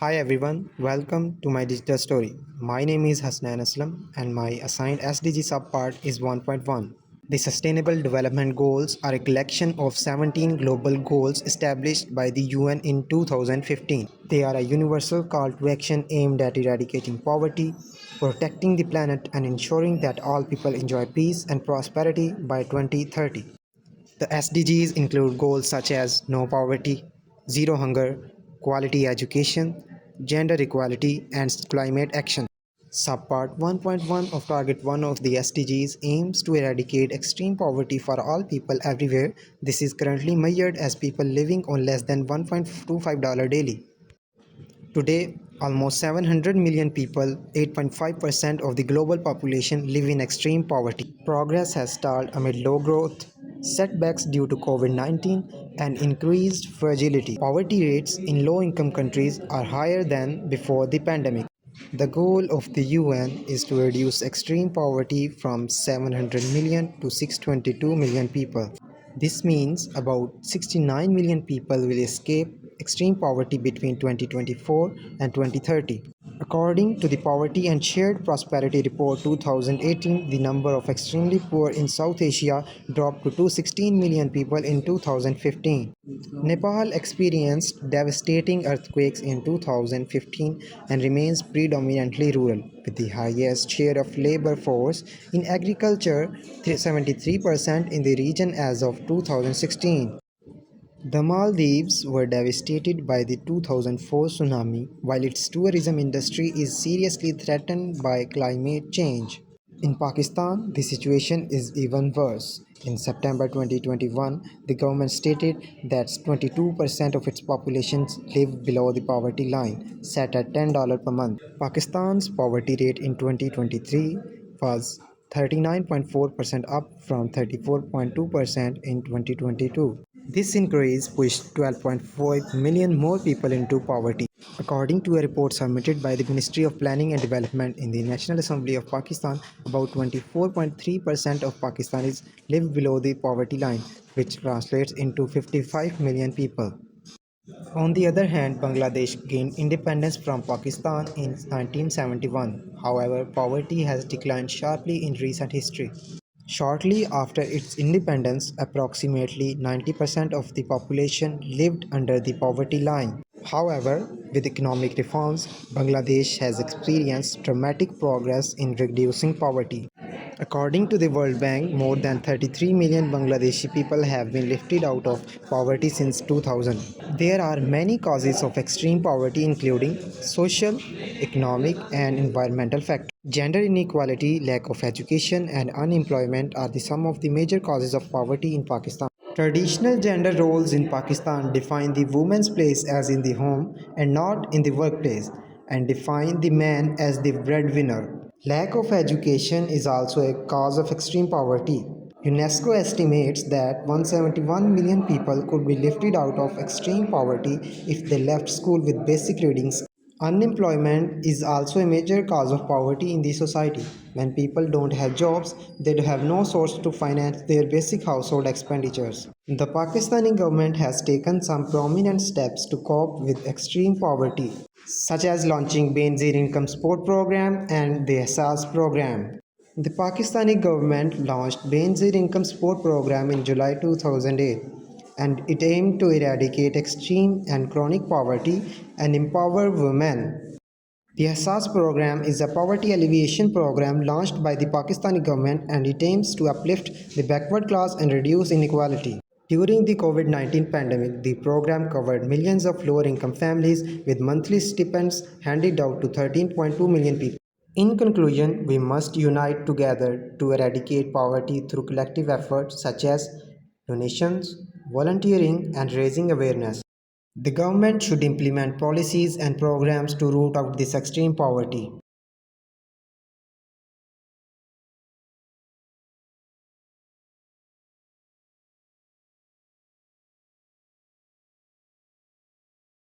Hi everyone, welcome to my digital story. My name is Hasnan Aslam and my assigned SDG subpart is 1.1. The Sustainable Development Goals are a collection of 17 global goals established by the UN in 2015. They are a universal call to action aimed at eradicating poverty, protecting the planet, and ensuring that all people enjoy peace and prosperity by 2030. The SDGs include goals such as no poverty, zero hunger, quality education, gender equality, and climate action. Subpart 1.1 of Target 1 of the SDGs aims to eradicate extreme poverty for all people everywhere. This is currently measured as people living on less than $1.25 daily. Today, almost 700 million people, 8.5% of the global population, live in extreme poverty. Progress has stalled amid low growth, setbacks due to COVID 19, and increased fragility. Poverty rates in low income countries are higher than before the pandemic. The goal of the UN is to reduce extreme poverty from 700 million to 622 million people. This means about 69 million people will escape extreme poverty between 2024 and 2030. According to the Poverty and Shared Prosperity Report 2018, the number of extremely poor in South Asia dropped to 216 million people in 2015. Nepal experienced devastating earthquakes in 2015 and remains predominantly rural, with the highest share of labor force in agriculture, 73% in the region as of 2016. The Maldives were devastated by the 2004 tsunami, while its tourism industry is seriously threatened by climate change. In Pakistan, the situation is even worse. In September 2021, the government stated that 22% of its population live below the poverty line, set at $10 per month. Pakistan's poverty rate in 2023 was 39.4%, up from 34.2% in 2022. This increase pushed 12.5 million more people into poverty. According to a report submitted by the Ministry of Planning and Development in the National Assembly of Pakistan, about 24.3% of Pakistanis live below the poverty line, which translates into 55 million people. On the other hand, Bangladesh gained independence from Pakistan in 1971. However, poverty has declined sharply in recent history. Shortly after its independence, approximately 90% of the population lived under the poverty line. However, with economic reforms, Bangladesh has experienced dramatic progress in reducing poverty. According to the World Bank, more than 33 million Bangladeshi people have been lifted out of poverty since 2000. There are many causes of extreme poverty, including social, economic, and environmental factors. Gender inequality, lack of education, and unemployment are some of the major causes of poverty in Pakistan. Traditional gender roles in Pakistan define the woman's place as in the home and not in the workplace, and define the man as the breadwinner. Lack of education is also a cause of extreme poverty. UNESCO estimates that 171 million people could be lifted out of extreme poverty if they left school with basic reading skills. Unemployment is also a major cause of poverty in the society. When people don't have jobs, they have no source to finance their basic household expenditures. The Pakistani government has taken some prominent steps to cope with extreme poverty, such as launching Benazir Income Support Program and the Asas Program. The Pakistani government launched Benazir Income Support Program in July 2008, and it aimed to eradicate extreme and chronic poverty and empower women. The Asas program is a poverty alleviation program launched by the Pakistani government, and it aims to uplift the backward class and reduce inequality. During the COVID 19 pandemic, the program covered millions of lower income families with monthly stipends handed out to 13.2 million people. In conclusion, we must unite together to eradicate poverty through collective efforts such as donations, volunteering, and raising awareness. The government should implement policies and programs to root out this extreme poverty.